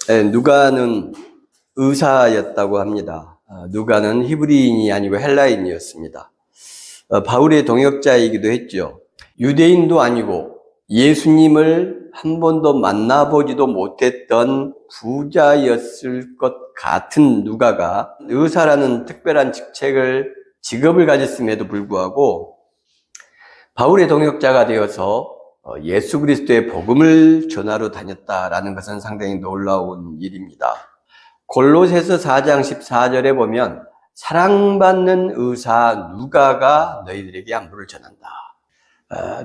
누가는 의사였다고 합니다. 누가는 히브리인이 아니고 헬라인이었습니다. 바울의 동역자이기도 했죠. 유대인도 아니고 예수님을 한 번도 만나보지도 못했던 부자였을 것 같은 누가가 의사라는 특별한 직업을 가졌음에도 불구하고 바울의 동역자가 되어서 예수 그리스도의 복음을 전하러 다녔다라는 것은 상당히 놀라운 일입니다. 골로새서 4장 14절에 보면 사랑받는 의사 누가가 너희들에게 안부를 전한다.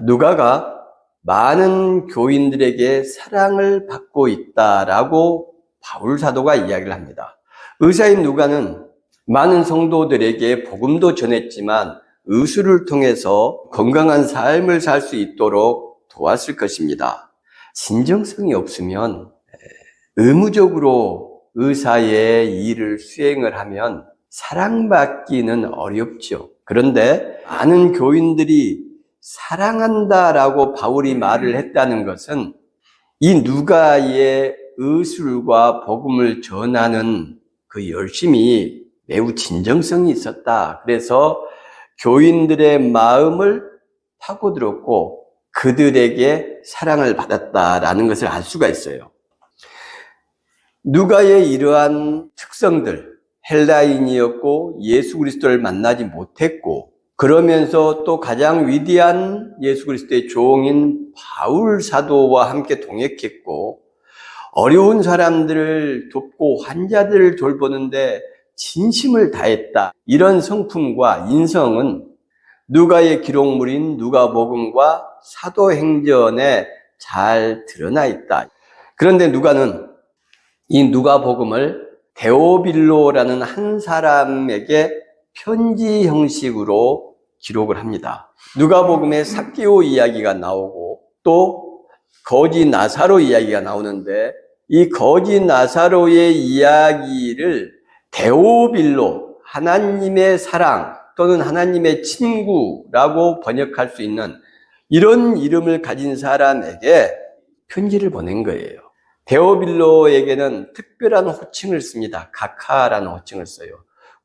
누가가 많은 교인들에게 사랑을 받고 있다라고 바울 사도가 이야기를 합니다. 의사인 누가는 많은 성도들에게 복음도 전했지만 의술을 통해서 건강한 삶을 살 수 있도록 도왔을 것입니다. 진정성이 없으면 의무적으로 의사의 일을 수행을 하면 사랑받기는 어렵죠. 그런데 많은 교인들이 사랑한다라고 바울이 말을 했다는 것은 이 누가의 의술과 복음을 전하는 그 열심이 매우 진정성이 있었다. 그래서 교인들의 마음을 파고들었고 그들에게 사랑을 받았다라는 것을 알 수가 있어요. 누가의 이러한 특성들, 헬라인이었고 예수 그리스도를 만나지 못했고 그러면서 또 가장 위대한 예수 그리스도의 종인 바울 사도와 함께 동역했고 어려운 사람들을 돕고 환자들을 돌보는데 진심을 다했다. 이런 성품과 인성은 누가의 기록물인 누가복음과 사도행전에 잘 드러나 있다. 그런데 누가는 이 누가복음을 데오빌로라는 한 사람에게 편지 형식으로 기록을 합니다. 누가복음에 삭개오 이야기가 나오고 또 거지 나사로 이야기가 나오는데 이 거지 나사로의 이야기를 데오빌로, 하나님의 사랑 또는 하나님의 친구라고 번역할 수 있는 이런 이름을 가진 사람에게 편지를 보낸 거예요. 데오빌로에게는 특별한 호칭을 씁니다. 가카라는 호칭을 써요.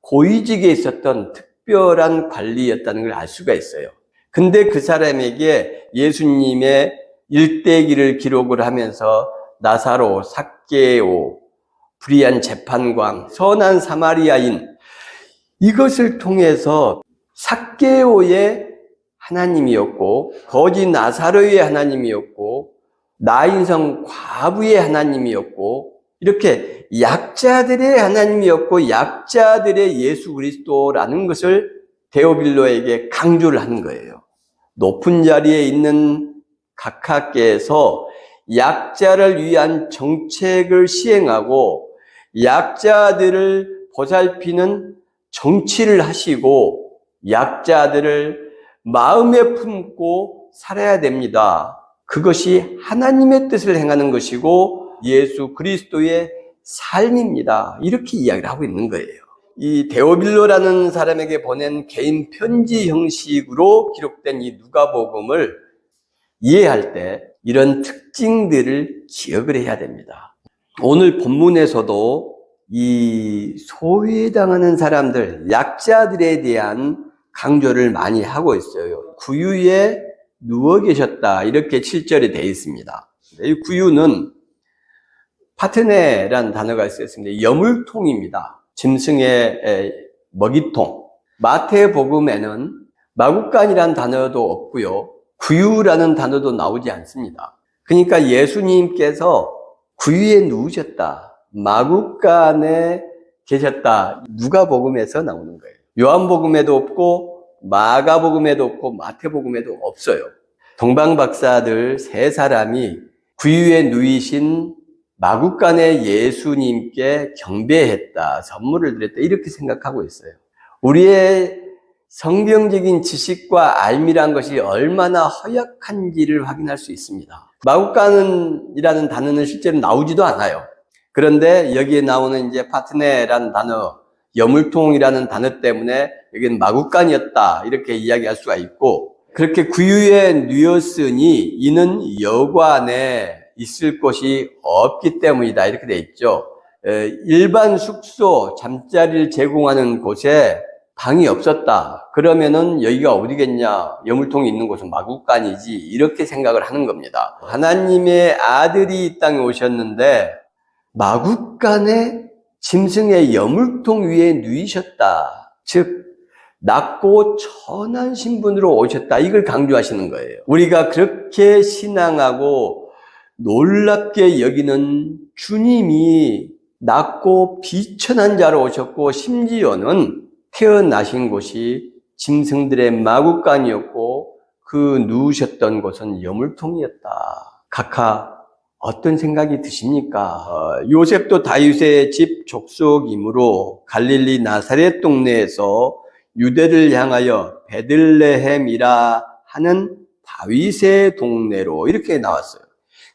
고위직에 있었던 특별한 관리였다는 걸 알 수가 있어요. 근데 그 사람에게 예수님의 일대기를 기록을 하면서 나사로, 삭개오, 불의한 재판관, 선한 사마리아인 이것을 통해서 삭개오의 하나님이었고 거지 나사로의 하나님이었고 나인성 과부의 하나님이었고 이렇게 약자들의 하나님이었고 약자들의 예수 그리스도라는 것을 데오빌로에게 강조를 하는 거예요. 높은 자리에 있는 각하께서 약자를 위한 정책을 시행하고 약자들을 보살피는 정치를 하시고 약자들을 마음에 품고 살아야 됩니다. 그것이 하나님의 뜻을 행하는 것이고 예수 그리스도의 삶입니다. 이렇게 이야기를 하고 있는 거예요. 이 데오빌로라는 사람에게 보낸 개인 편지 형식으로 기록된 이 누가복음을 이해할 때 이런 특징들을 기억을 해야 됩니다. 오늘 본문에서도 이 소외당하는 사람들, 약자들에 대한 강조를 많이 하고 있어요. 구유에 누워 계셨다 이렇게 7절에 되어 있습니다. 이 구유는 파트네라는 단어가 있었습니다. 여물통입니다. 짐승의 먹이통. 마태복음에는 마구간이라는 단어도 없고요. 구유라는 단어도 나오지 않습니다. 그러니까 예수님께서 구유에 누우셨다. 마구간에 계셨다. 누가복음에서 나오는 거예요. 요한복음에도 없고 마가복음에도 없고 마태복음에도 없어요. 동방박사들 세 사람이 구유에 누이신 마구간의 예수님께 경배했다. 선물을 드렸다. 이렇게 생각하고 있어요. 우리의 성경적인 지식과 알미란 것이 얼마나 허약한지를 확인할 수 있습니다. 마구간이라는 단어는 실제로 나오지도 않아요. 그런데 여기에 나오는 이제 파트네라는 단어, 여물통이라는 단어 때문에 여기는 마구간이었다 이렇게 이야기할 수가 있고 그렇게 구유에 누였으니 이는 여관에 있을 곳이 없기 때문이다. 이렇게 돼 있죠. 일반 숙소, 잠자리를 제공하는 곳에 방이 없었다. 그러면은 여기가 어디겠냐? 여물통이 있는 곳은 마구간이지. 이렇게 생각을 하는 겁니다. 하나님의 아들이 이 땅에 오셨는데 마구간에 짐승의 여물통 위에 누이셨다. 즉 낮고 천한 신분으로 오셨다. 이걸 강조하시는 거예요. 우리가 그렇게 신앙하고 놀랍게 여기는 주님이 낮고 비천한 자로 오셨고 심지어는 태어나신 곳이 짐승들의 마구간이었고 그 누우셨던 곳은 여물통이었다. 각하 어떤 생각이 드십니까? 요셉도 다윗의 집 족속이므로 갈릴리 나사렛 동네에서 유대를 향하여 베들레헴이라 하는 다윗의 동네로 이렇게 나왔어요.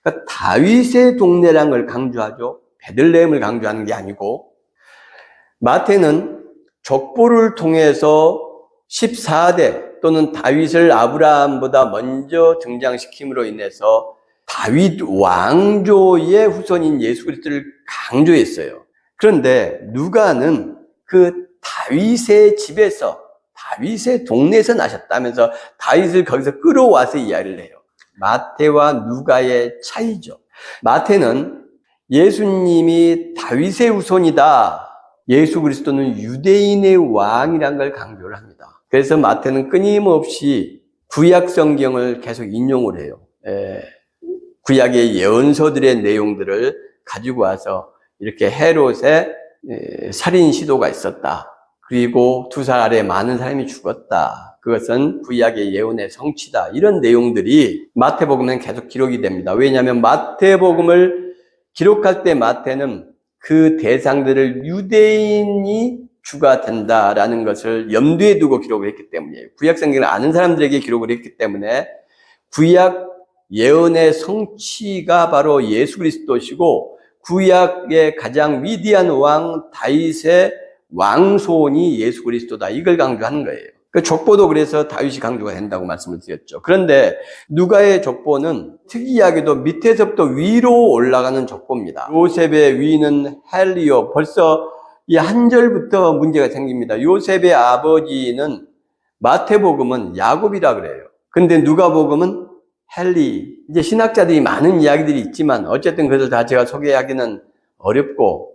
그러니까 다윗의 동네라는 걸 강조하죠. 베들레헴을 강조하는 게 아니고, 마태는 족보를 통해서 14대 또는 다윗을 아브라함보다 먼저 등장시킴으로 인해서 다윗 왕조의 후손인 예수 그리스도를 강조했어요. 그런데 누가는 그 다윗의 집에서, 다윗의 동네에서 나셨다면서 다윗을 거기서 끌어와서 이야기를 해요. 마태와 누가의 차이죠. 마태는 예수님이 다윗의 후손이다. 예수 그리스도는 유대인의 왕이라는 걸 강조를 합니다. 그래서 마태는 끊임없이 구약 성경을 계속 인용을 해요. 구약의 예언서들의 내용들을 가지고 와서 이렇게 헤롯의 살인 시도가 있었다. 그리고 2살 아래 많은 사람이 죽었다. 그것은 구약의 예언의 성취다. 이런 내용들이 마태복음에는 계속 기록이 됩니다. 왜냐하면 마태복음을 기록할 때 마태는 그 대상들을 유대인이 주가 된다라는 것을 염두에 두고 기록을 했기 때문이에요. 구약 성경을 아는 사람들에게 기록을 했기 때문에 구약 예언의 성취가 바로 예수 그리스도시고 구약의 가장 위대한 왕 다윗의 왕손이 예수 그리스도다. 이걸 강조하는 거예요. 그 족보도 그래서 다윗이 강조가 된다고 말씀을 드렸죠. 그런데 누가의 족보는 특이하게도 밑에서부터 위로 올라가는 족보입니다. 요셉의 위는 헬리오. 벌써 이 한 절부터 문제가 생깁니다. 요셉의 아버지는 마태복음은 야곱이라 그래요. 근데 누가복음은 헬리. 이제 신학자들이 많은 이야기들이 있지만 어쨌든 그것을 다 제가 소개하기는 어렵고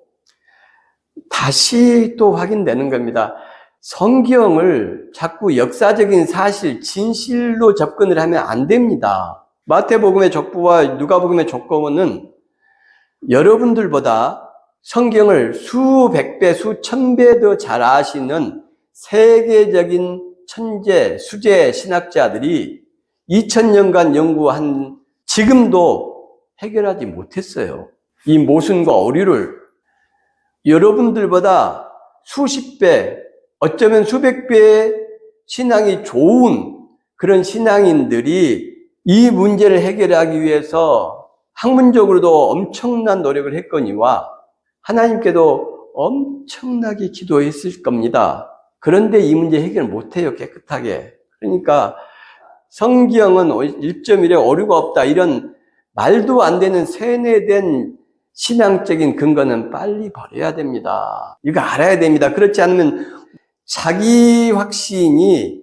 다시 또 확인되는 겁니다. 성경을 자꾸 역사적인 사실, 진실로 접근을 하면 안 됩니다. 마태복음의 족보와 누가복음의 족보는 여러분들보다 성경을 수백 배, 수천 배 더 잘 아시는 세계적인 천재, 수재 신학자들이 2000년간 연구한 지금도 해결하지 못했어요. 이 모순과 오류를 여러분들보다 수십 배, 어쩌면 수백 배의 신앙이 좋은 그런 신앙인들이 이 문제를 해결하기 위해서 학문적으로도 엄청난 노력을 했거니와 하나님께도 엄청나게 기도했을 겁니다. 그런데 이 문제 해결을 못해요, 깨끗하게. 그러니까 성경은 1.1에 오류가 없다, 이런 말도 안 되는 세뇌된 신앙적인 근거는 빨리 버려야 됩니다. 이거 알아야 됩니다. 그렇지 않으면 자기 확신이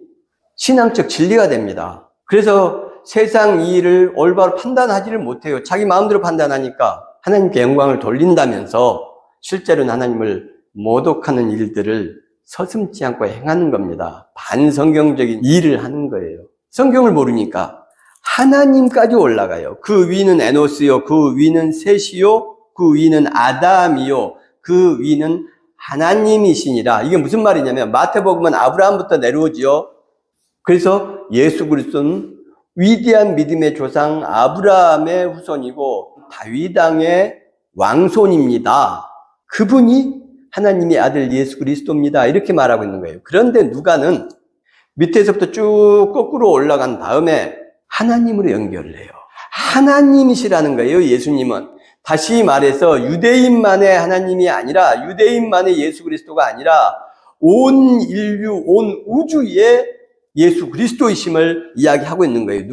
신앙적 진리가 됩니다. 그래서 세상 일을 올바로 판단하지를 못해요. 자기 마음대로 판단하니까 하나님께 영광을 돌린다면서 실제로는 하나님을 모독하는 일들을 서슴지 않고 행하는 겁니다. 반성경적인 일을 하는 거예요. 성경을 모르니까 하나님까지 올라가요. 그 위는 에노스요, 그 위는 셋이요, 그 위는 아담이요, 그 위는 하나님이시니라. 이게 무슨 말이냐면 마태복음은 아브라함부터 내려오지요. 그래서 예수 그리스도는 위대한 믿음의 조상 아브라함의 후손이고 다윗 왕의 왕손입니다. 그분이 하나님의 아들 예수 그리스도입니다. 이렇게 말하고 있는 거예요. 그런데 누가는 밑에서부터 쭉 거꾸로 올라간 다음에 하나님으로 연결을 해요. 하나님이시라는 거예요, 예수님은. 다시 말해서 유대인만의 하나님이 아니라, 유대인만의 예수 그리스도가 아니라 온 인류, 온 우주의 예수 그리스도이심을 이야기하고 있는 거예요.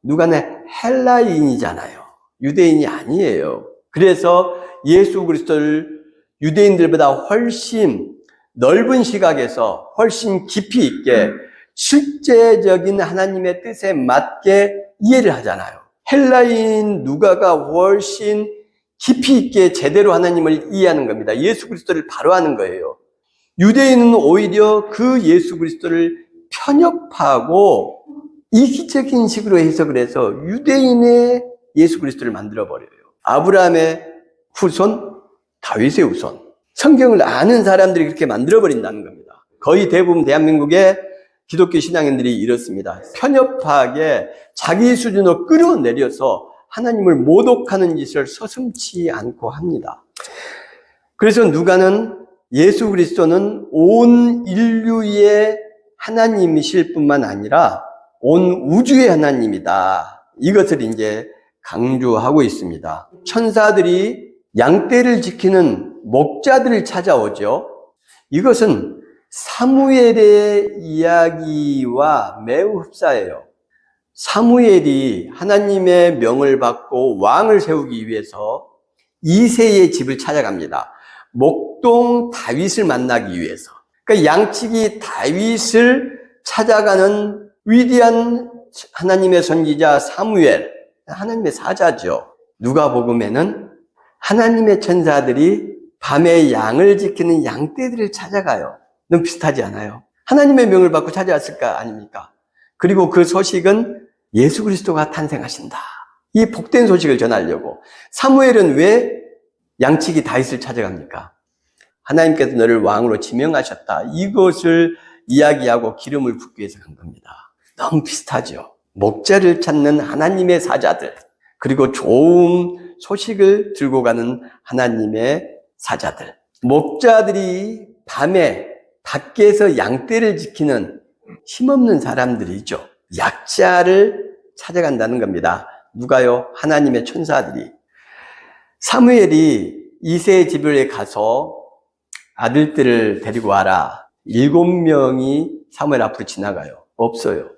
누가는 헬라인이잖아요. 유대인이 아니에요. 그래서 예수 그리스도를 유대인들보다 훨씬 넓은 시각에서 훨씬 깊이 있게 실제적인 하나님의 뜻에 맞게 이해를 하잖아요. 헬라인 누가가 훨씬 깊이 있게 제대로 하나님을 이해하는 겁니다. 예수 그리스도를 바로 하는 거예요. 유대인은 오히려 그 예수 그리스도를 편협하고 이기적인 식으로 해석을 해서 유대인의 예수 그리스도를 만들어버려요. 아브라함의 후손, 다윗의 후손. 성경을 아는 사람들이 그렇게 만들어버린다는 겁니다. 거의 대부분 대한민국의 기독교 신앙인들이 이렇습니다. 편협하게 자기 수준으로 끌어내려서 하나님을 모독하는 짓을 서슴지 않고 합니다. 그래서 누가는 예수 그리스도는 온 인류의 하나님이실 뿐만 아니라 온 우주의 하나님이다. 이것을 이제 강조하고 있습니다. 천사들이 양떼를 지키는 목자들을 찾아오죠. 이것은 사무엘의 이야기와 매우 흡사해요. 사무엘이 하나님의 명을 받고 왕을 세우기 위해서 이새의 집을 찾아갑니다. 목동 다윗을 만나기 위해서. 그러니까 양치기 다윗을 찾아가는 위대한 하나님의 선지자 사무엘, 하나님의 사자죠. 누가복음에는 하나님의 천사들이 밤에 양을 지키는 양떼들을 찾아가요. 너무 비슷하지 않아요? 하나님의 명을 받고 찾아왔을까 아닙니까? 그리고 그 소식은 예수 그리스도가 탄생하신다. 이 복된 소식을 전하려고. 사무엘은 왜 양치기 다윗을 찾아갑니까? 하나님께서 너를 왕으로 지명하셨다. 이것을 이야기하고 기름을 붓기 위해서 간 겁니다. 너무 비슷하죠. 목자를 찾는 하나님의 사자들, 그리고 좋은 소식을 들고 가는 하나님의 사자들. 목자들이 밤에 밖에서 양떼를 지키는 힘없는 사람들이죠. 약자를 찾아간다는 겁니다. 누가요? 하나님의 천사들이. 사무엘이 이새의 집에 가서 아들들을 데리고 와라. 7명이 사무엘 앞으로 지나가요. 없어요.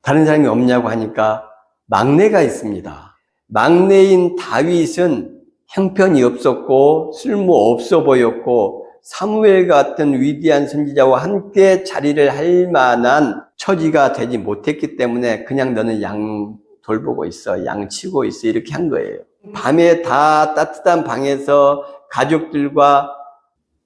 다른 사람이 없냐고 하니까 막내가 있습니다. 막내인 다윗은 형편이 없었고 쓸모 없어 보였고 사무엘 같은 위대한 선지자와 함께 자리를 할 만한 처지가 되지 못했기 때문에 그냥 너는 양 돌보고 있어, 양 치고 있어, 이렇게 한 거예요. 밤에 다 따뜻한 방에서 가족들과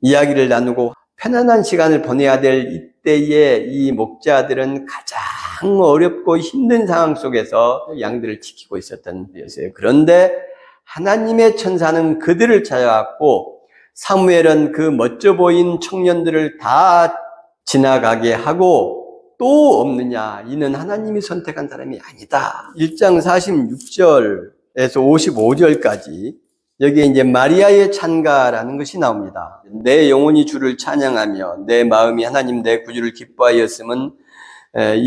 이야기를 나누고 편안한 시간을 보내야 될 이때에 이 목자들은 가장 어렵고 힘든 상황 속에서 양들을 지키고 있었던 때였어요. 그런데 하나님의 천사는 그들을 찾아왔고 사무엘은 그 멋져 보인 청년들을 다 지나가게 하고 또 없느냐? 이는 하나님이 선택한 사람이 아니다. 1장 46절에서 55절까지 여기에 이제 마리아의 찬가라는 것이 나옵니다. 내 영혼이 주를 찬양하며 내 마음이 하나님 내 구주를 기뻐하였음은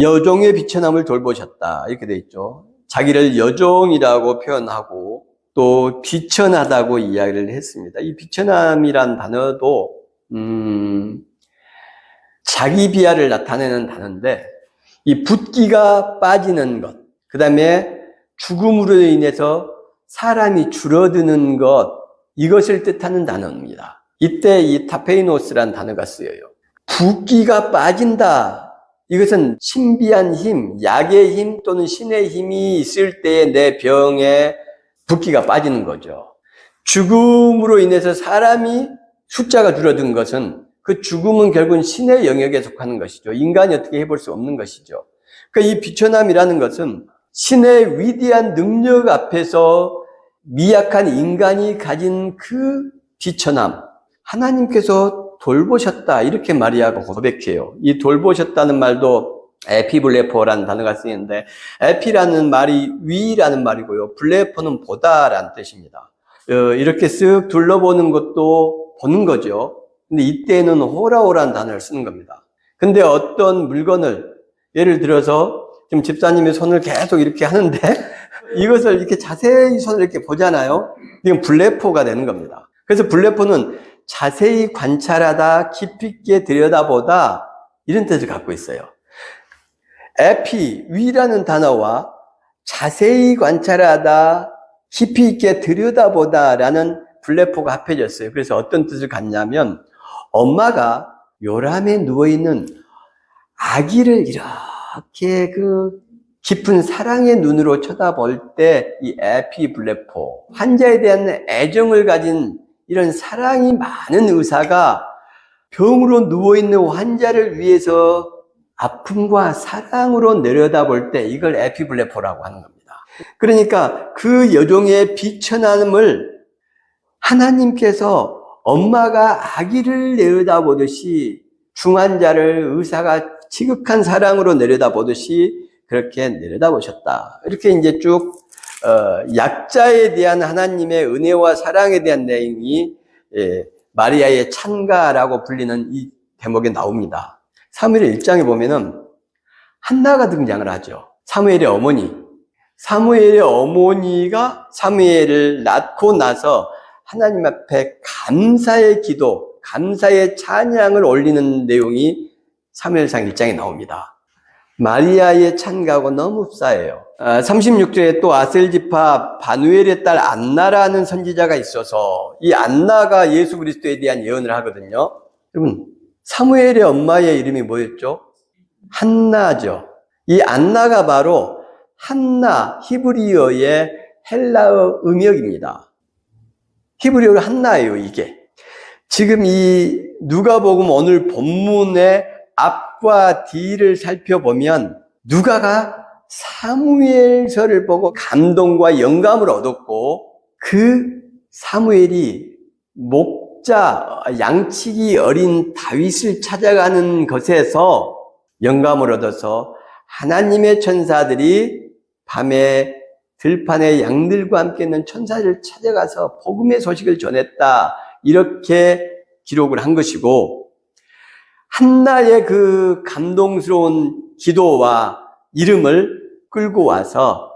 여종의 비천함을 돌보셨다. 이렇게 돼 있죠. 자기를 여종이라고 표현하고 또 비천하다고 이야기를 했습니다. 이 비천함이란 단어도 자기 비하를 나타내는 단어인데 이 붓기가 빠지는 것, 그 다음에 죽음으로 인해서 사람이 줄어드는 것, 이것을 뜻하는 단어입니다. 이때 이 타페이노스란 단어가 쓰여요. 붓기가 빠진다. 이것은 신비한 힘, 약의 힘 또는 신의 힘이 있을 때에 내 병에 붓기가 빠지는 거죠. 죽음으로 인해서 사람이 숫자가 줄어든 것은 그 죽음은 결국은 신의 영역에 속하는 것이죠. 인간이 어떻게 해볼 수 없는 것이죠. 그러니까 이 비천함이라는 것은 신의 위대한 능력 앞에서 미약한 인간이 가진 그 비천함, 하나님께서 돌보셨다, 이렇게 마리아가 고백해요. 이 돌보셨다는 말도 에피블레포라는 단어가 쓰이는데, 에피라는 말이 위라는 말이고요, 블레포는 보다라는 뜻입니다. 이렇게 쓱 둘러보는 것도 보는 거죠. 근데 이때는 호라오라는 단어를 쓰는 겁니다. 근데 어떤 물건을, 예를 들어서 지금 집사님의 손을 계속 이렇게 하는데 이것을 이렇게 자세히 손을 이렇게 보잖아요. 이건 블레포가 되는 겁니다. 그래서 블레포는 자세히 관찰하다, 깊이 있게 들여다보다, 이런 뜻을 갖고 있어요. 에피, 위라는 단어와 자세히 관찰하다, 깊이 있게 들여다보다라는 블레포가 합해졌어요. 그래서 어떤 뜻을 갖냐면 엄마가 요람에 누워있는 아기를 이렇게 그 깊은 사랑의 눈으로 쳐다볼 때 이 에피블레포, 환자에 대한 애정을 가진 이런 사랑이 많은 의사가 병으로 누워있는 환자를 위해서 아픔과 사랑으로 내려다볼 때 이걸 에피블레포라고 하는 겁니다. 그러니까 그 여종의 비천함을 하나님께서 엄마가 아기를 내려다보듯이 중환자를 의사가 지극한 사랑으로 내려다보듯이 그렇게 내려다보셨다. 이렇게 이제 쭉 약자에 대한 하나님의 은혜와 사랑에 대한 내용이 마리아의 찬가라고 불리는 이 대목에 나옵니다. 사무엘 1장에 보면은 한나가 등장을 하죠. 사무엘의 어머니. 사무엘의 어머니가 사무엘을 낳고 나서 하나님 앞에 감사의 기도, 감사의 찬양을 올리는 내용이 사무엘상 1장에 나옵니다. 마리아의 찬가하고 너무 흡사해요. 36절에 또 아셀지파 바누엘의 딸 안나라는 선지자가 있어서 이 안나가 예수 그리스도에 대한 예언을 하거든요. 여러분, 사무엘의 엄마의 이름이 뭐였죠? 한나죠. 이 안나가 바로 한나, 히브리어의 헬라어 음역입니다. 히브리어로 한나예요, 이게. 지금 이 누가복음 오늘 본문의 앞과 뒤를 살펴보면 누가가 사무엘서를 보고 감동과 영감을 얻었고 그 사무엘이 목자, 양치기 어린 다윗을 찾아가는 것에서 영감을 얻어서 하나님의 천사들이 밤에 들판에 양들과 함께 있는 천사를 찾아가서 복음의 소식을 전했다. 이렇게 기록을 한 것이고 한나의 그 감동스러운 기도와 이름을 끌고 와서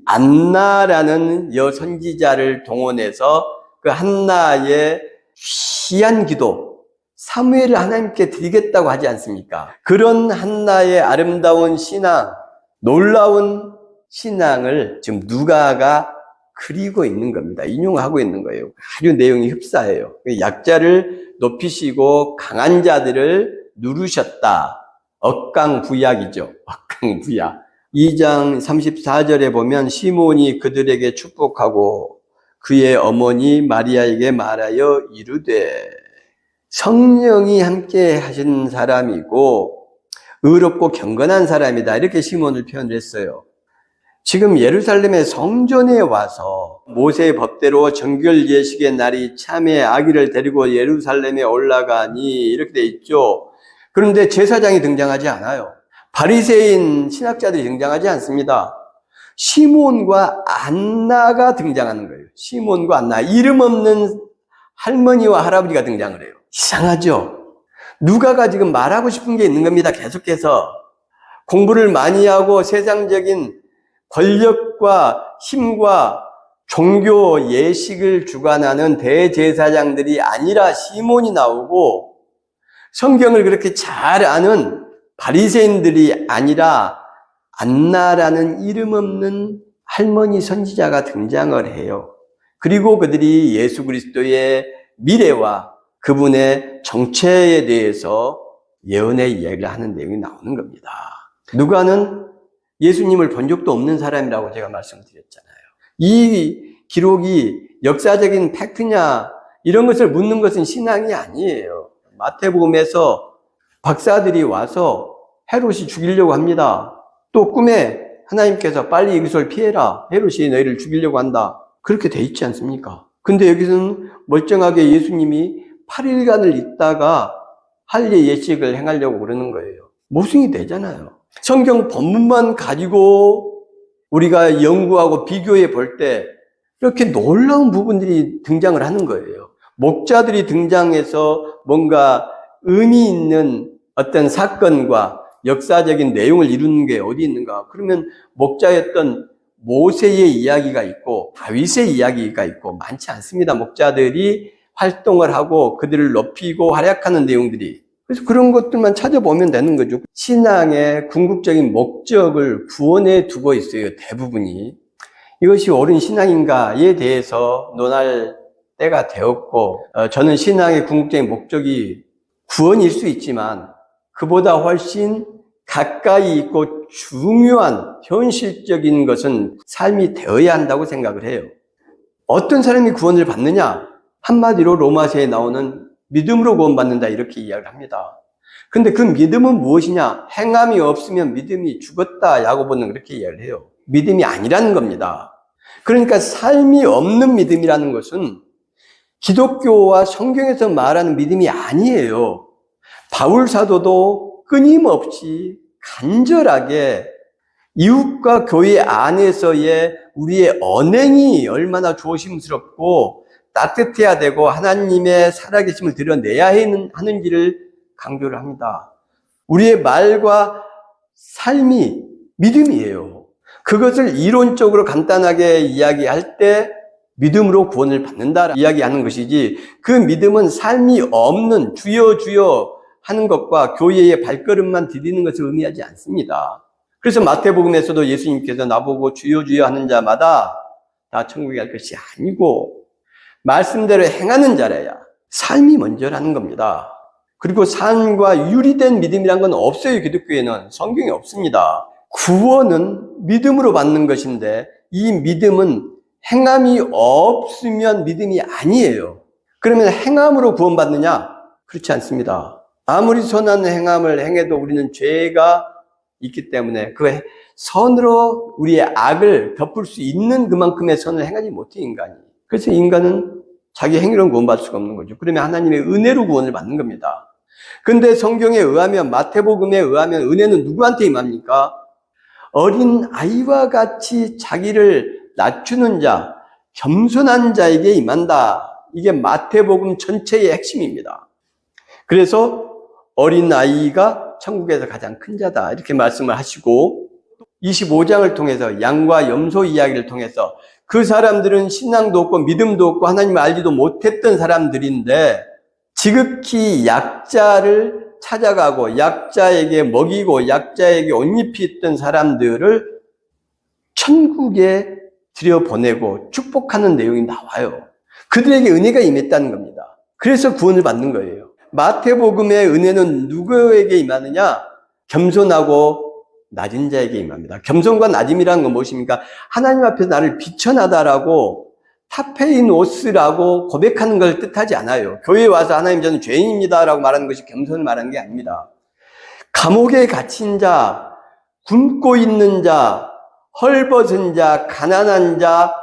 안나라는 여선지자를 동원해서 그 한나의 귀한 기도, 사무엘을 하나님께 드리겠다고 하지 않습니까? 그런 한나의 아름다운 신앙, 놀라운 신앙을 지금 누가가 그리고 있는 겁니다. 인용하고 있는 거예요. 아주 내용이 흡사해요. 약자를 높이시고 강한 자들을 누르셨다. 억강부약이죠. 억강부약. 2장 34절에 보면 시몬이 그들에게 축복하고 그의 어머니 마리아에게 말하여 이르되 성령이 함께 하신 사람이고 의롭고 경건한 사람이다. 이렇게 시몬을 표현했어요. 지금 예루살렘의 성전에 와서 모세의 법대로 정결 예식의 날이 참에 아기를 데리고 예루살렘에 올라가니 이렇게 돼 있죠. 그런데 제사장이 등장하지 않아요. 바리새인 신학자들이 등장하지 않습니다. 시몬과 안나가 등장하는 거예요. 시몬과 안나, 이름 없는 할머니와 할아버지가 등장을 해요. 이상하죠? 누가가 지금 말하고 싶은 게 있는 겁니다. 계속해서 공부를 많이 하고 세상적인 권력과 힘과 종교 예식을 주관하는 대제사장들이 아니라 시몬이 나오고 성경을 그렇게 잘 아는 바리새인들이 아니라 안나라는 이름 없는 할머니 선지자가 등장을 해요. 그리고 그들이 예수 그리스도의 미래와 그분의 정체에 대해서 예언의 이야기를 하는 내용이 나오는 겁니다. 누가는 예수님을 본 적도 없는 사람이라고 제가 말씀드렸잖아요. 이 기록이 역사적인 팩트냐 이런 것을 묻는 것은 신앙이 아니에요. 마태복음에서 박사들이 와서 헤롯이 죽이려고 합니다. 또 꿈에 하나님께서 빨리 이것을 피해라. 헤롯이 너희를 죽이려고 한다. 그렇게 돼 있지 않습니까? 근데 여기서는 멀쩡하게 예수님이 8일간을 있다가 할례 예식을 행하려고 그러는 거예요. 모순이 되잖아요. 성경 본문만 가지고 우리가 연구하고 비교해 볼 때 이렇게 놀라운 부분들이 등장을 하는 거예요. 목자들이 등장해서 뭔가 의미 있는 어떤 사건과 역사적인 내용을 이루는 게 어디 있는가? 그러면 목자였던 모세의 이야기가 있고 다윗의 이야기가 있고 많지 않습니다. 목자들이 활동을 하고 그들을 높이고 활약하는 내용들이. 그래서 그런 것들만 찾아보면 되는 거죠. 신앙의 궁극적인 목적을 구원에 두고 있어요. 대부분이. 이것이 옳은 신앙인가에 대해서 논할 때가 되었고, 저는 신앙의 궁극적인 목적이 구원일 수 있지만 그보다 훨씬 가까이 있고 중요한 현실적인 것은 삶이 되어야 한다고 생각을 해요. 어떤 사람이 구원을 받느냐? 한마디로 로마서에 나오는 믿음으로 구원받는다 이렇게 이야기를 합니다. 근데 그 믿음은 무엇이냐? 행함이 없으면 믿음이 죽었다. 야고보는 그렇게 이야기를 해요. 믿음이 아니라는 겁니다. 그러니까 삶이 없는 믿음이라는 것은 기독교와 성경에서 말하는 믿음이 아니에요. 바울 사도도 끊임없이 간절하게 이웃과 교회 안에서의 우리의 언행이 얼마나 조심스럽고 따뜻해야 되고 하나님의 살아계심을 드러내야 하는지를 강조를 합니다. 우리의 말과 삶이 믿음이에요. 그것을 이론적으로 간단하게 이야기할 때 믿음으로 구원을 받는다 이야기하는 것이지, 그 믿음은 삶이 없는 주여 주여 하는 것과 교회의 발걸음만 디디는 것을 의미하지 않습니다. 그래서 마태복음에서도 예수님께서 나보고 주여 주여 하는 자마다 다 천국에 갈 것이 아니고 말씀대로 행하는 자라야 삶이 먼저라는 겁니다. 그리고 삶과 유리된 믿음이란 건 없어요. 기독교에는 성경에 없습니다. 구원은 믿음으로 받는 것인데 이 믿음은 행함이 없으면 믿음이 아니에요. 그러면 행함으로 구원받느냐? 그렇지 않습니다. 아무리 선한 행함을 행해도 우리는 죄가 있기 때문에 그 선으로 우리의 악을 덮을 수 있는 그만큼의 선을 행하지 못해 인간이. 그래서 인간은 자기 행위로는 구원받을 수가 없는 거죠. 그러면 하나님의 은혜로 구원을 받는 겁니다. 근데 성경에 의하면, 마태복음에 의하면 은혜는 누구한테 임합니까? 어린 아이와 같이 자기를 낮추는 자, 겸손한 자에게 임한다. 이게 마태복음 전체의 핵심입니다. 그래서 어린 아이가 천국에서 가장 큰 자다 이렇게 말씀을 하시고, 25장을 통해서 양과 염소 이야기를 통해서 그 사람들은 신앙도 없고 믿음도 없고 하나님을 알지도 못했던 사람들인데 지극히 약자를 찾아가고 약자에게 먹이고 약자에게 옷 입히던 사람들을 천국에 들여보내고 축복하는 내용이 나와요. 그들에게 은혜가 임했다는 겁니다. 그래서 구원을 받는 거예요. 마태복음의 은혜는 누구에게 임하느냐? 겸손하고 낮은 자에게 임합니다. 겸손과 낮음이라는 건 무엇입니까? 하나님 앞에서 나를 비천하다라고 타페이노스라고 고백하는 걸 뜻하지 않아요. 교회에 와서 하나님 저는 죄인입니다라고 말하는 것이 겸손을 말하는 게 아닙니다. 감옥에 갇힌 자, 굶고 있는 자, 헐벗은 자, 가난한 자,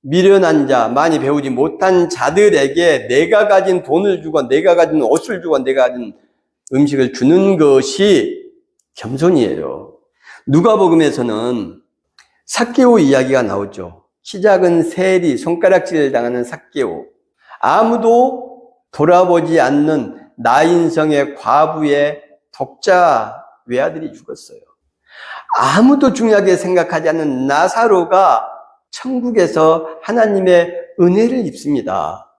미련한 자, 많이 배우지 못한 자들에게 내가 가진 돈을 주고 내가 가진 옷을 주고 내가 가진 음식을 주는 것이 겸손이에요. 누가복음에서는 삭개오 이야기가 나오죠. 키 작은 세리, 손가락질을 당하는 삭개오. 아무도 돌아보지 않는 나인성의 과부의 독자 외아들이 죽었어요. 아무도 중요하게 생각하지 않는 나사로가 천국에서 하나님의 은혜를 입습니다.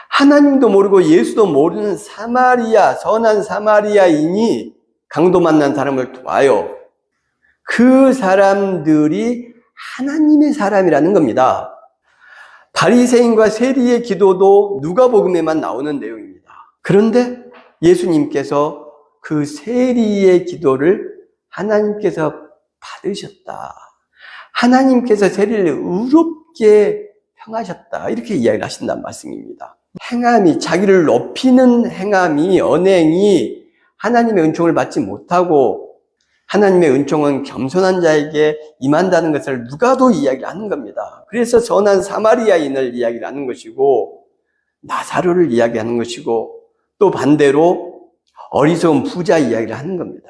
하나님도 모르고 예수도 모르는 사마리아, 선한 사마리아인이 강도 만난 사람을 도와요. 그 사람들이 하나님의 사람이라는 겁니다. 바리새인과 세리의 기도도 누가복음에만 나오는 내용입니다. 그런데 예수님께서 그 세리의 기도를 하나님께서 받으셨다. 하나님께서 세리를 의롭게 평하셨다. 이렇게 이야기를 하신다는 말씀입니다. 행함이, 자기를 높이는 행함이, 언행이 하나님의 은총을 받지 못하고 하나님의 은총은 겸손한 자에게 임한다는 것을 누가도 이야기를 하는 겁니다. 그래서 선한 사마리아인을 이야기를 하는 것이고 나사로를 이야기하는 것이고 또 반대로 어리석은 부자 이야기를 하는 겁니다.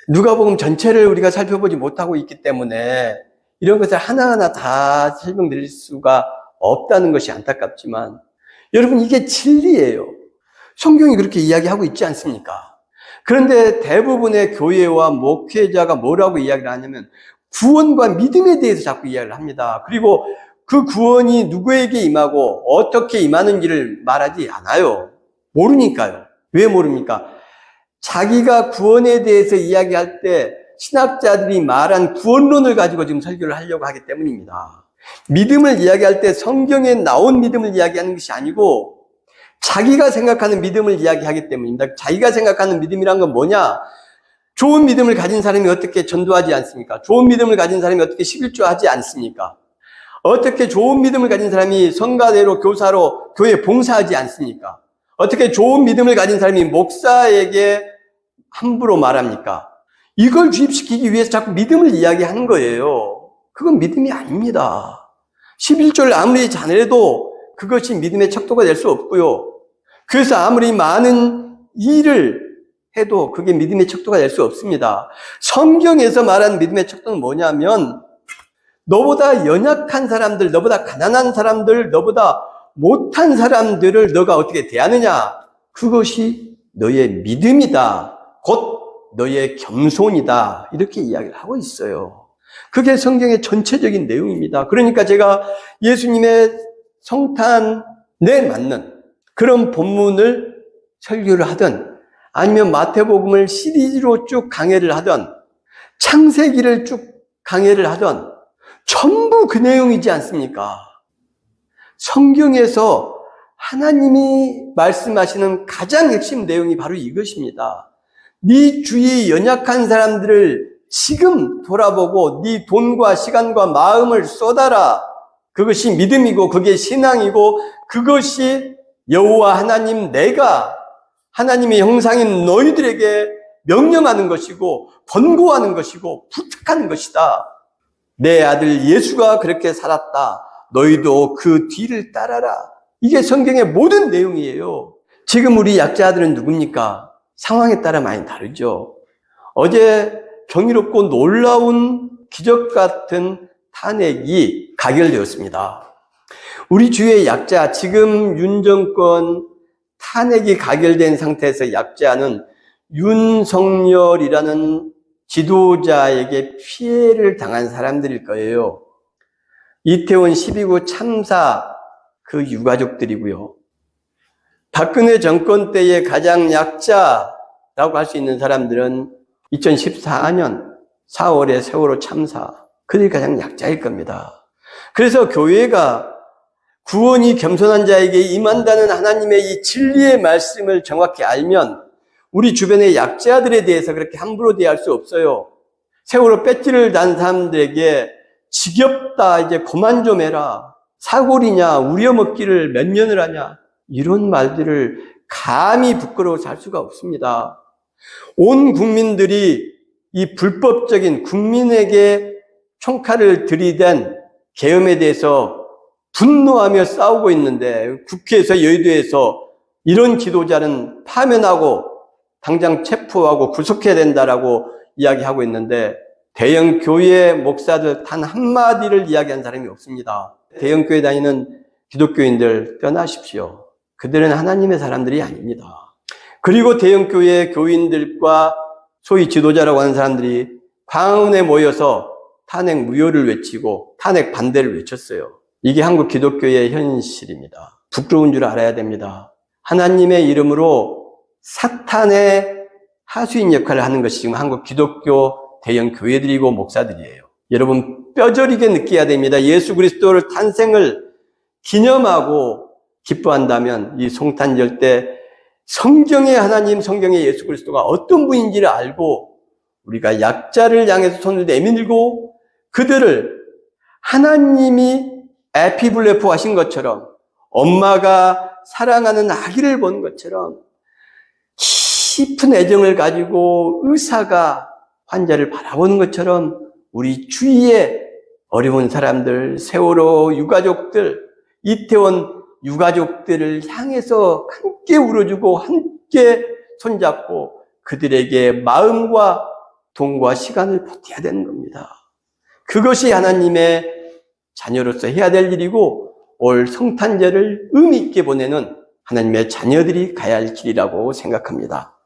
누가복음 전체를 우리가 살펴보지 못하고 있기 때문에 이런 것을 하나하나 다 설명드릴 수가 없다는 것이 안타깝지만 여러분 이게 진리예요. 성경이 그렇게 이야기하고 있지 않습니까? 그런데 대부분의 교회와 목회자가 뭐라고 이야기를 하냐면 구원과 믿음에 대해서 자꾸 이야기를 합니다. 그리고 그 구원이 누구에게 임하고 어떻게 임하는지를 말하지 않아요. 모르니까요. 왜 모릅니까? 자기가 구원에 대해서 이야기할 때 신학자들이 말한 구원론을 가지고 지금 설교를 하려고 하기 때문입니다. 믿음을 이야기할 때 성경에 나온 믿음을 이야기하는 것이 아니고 자기가 생각하는 믿음을 이야기하기 때문입니다. 자기가 생각하는 믿음이란 건 뭐냐? 좋은 믿음을 가진 사람이 어떻게 전도하지 않습니까? 좋은 믿음을 가진 사람이 어떻게 11조하지 않습니까? 어떻게 좋은 믿음을 가진 사람이 성가대로 교사로 교회 봉사하지 않습니까? 어떻게 좋은 믿음을 가진 사람이 목사에게 함부로 말합니까? 이걸 주입시키기 위해서 자꾸 믿음을 이야기하는 거예요. 그건 믿음이 아닙니다. 11조를 아무리 잘해도 그것이 믿음의 척도가 될 수 없고요. 그래서 아무리 많은 일을 해도 그게 믿음의 척도가 될 수 없습니다. 성경에서 말하는 믿음의 척도는 뭐냐면 너보다 연약한 사람들, 너보다 가난한 사람들, 너보다 못한 사람들을 너가 어떻게 대하느냐? 그것이 너의 믿음이다. 곧 너의 겸손이다. 이렇게 이야기를 하고 있어요. 그게 성경의 전체적인 내용입니다. 그러니까 제가 예수님의 성탄에 맞는 그런 본문을 설교를 하든 아니면 마태복음을 시리즈로 쭉 강해를 하든 창세기를 쭉 강해를 하든 전부 그 내용이지 않습니까? 성경에서 하나님이 말씀하시는 가장 핵심 내용이 바로 이것입니다. 네 주위의 연약한 사람들을 지금 돌아보고 네 돈과 시간과 마음을 쏟아라. 그것이 믿음이고 그게 신앙이고 그것이 여호와 하나님 내가 하나님의 형상인 너희들에게 명령하는 것이고 권고하는 것이고 부탁하는 것이다. 내 아들 예수가 그렇게 살았다. 너희도 그 뒤를 따라라. 이게 성경의 모든 내용이에요. 지금 우리 약자들은 누굽니까? 상황에 따라 많이 다르죠. 어제 경이롭고 놀라운 기적 같은 탄핵이 가결되었습니다. 우리 주의 약자, 지금 윤 정권 탄핵이 가결된 상태에서 약자는 윤석열이라는 지도자에게 피해를 당한 사람들일 거예요. 이태원 12구 참사 그 유가족들이고요. 박근혜 정권 때의 가장 약자라고 할 수 있는 사람들은 2014년 4월의 세월호 참사, 그들이 가장 약자일 겁니다. 그래서 교회가 구원이 겸손한 자에게 임한다는 하나님의 이 진리의 말씀을 정확히 알면 우리 주변의 약자들에 대해서 그렇게 함부로 대할 수 없어요. 세월호 배지를 단 사람들에게 지겹다, 이제 그만 좀 해라, 사골이냐, 우려먹기를 몇 년을 하냐, 이런 말들을 감히 부끄러워서 할 수가 없습니다. 온 국민들이 이 불법적인 국민에게 총칼을 들이댄 계엄에 대해서 분노하며 싸우고 있는데 국회에서 여의도에서 이런 지도자는 파면하고 당장 체포하고 구속해야 된다라고 이야기하고 있는데 대형 교회 목사들 단 한마디를 이야기한 사람이 없습니다. 대형 교회 다니는 기독교인들 떠나십시오. 그들은 하나님의 사람들이 아닙니다. 그리고 대형 교회 교인들과 소위 지도자라고 하는 사람들이 광화문에 모여서 탄핵 무효를 외치고 탄핵 반대를 외쳤어요. 이게 한국 기독교의 현실입니다. 부끄러운 줄 알아야 됩니다. 하나님의 이름으로 사탄의 하수인 역할을 하는 것이 지금 한국 기독교 대형 교회들이고 목사들이에요. 여러분 뼈저리게 느껴야 됩니다. 예수 그리스도를 탄생을 기념하고 기뻐한다면 이 성탄절 때 성경의 하나님, 성경의 예수 그리스도가 어떤 분인지를 알고 우리가 약자를 향해서 손을 내밀고 그들을 하나님이 에피블레프 하신 것처럼 엄마가 사랑하는 아기를 본 것처럼 깊은 애정을 가지고 의사가 환자를 바라보는 것처럼 우리 주위에 어려운 사람들, 세월호 유가족들, 이태원 유가족들을 향해서 함께 울어주고 함께 손잡고 그들에게 마음과 돈과 시간을 보태야 되는 겁니다. 그것이 하나님의 자녀로서 해야 될 일이고 올 성탄절을 의미 있게 보내는 하나님의 자녀들이 가야 할 길이라고 생각합니다.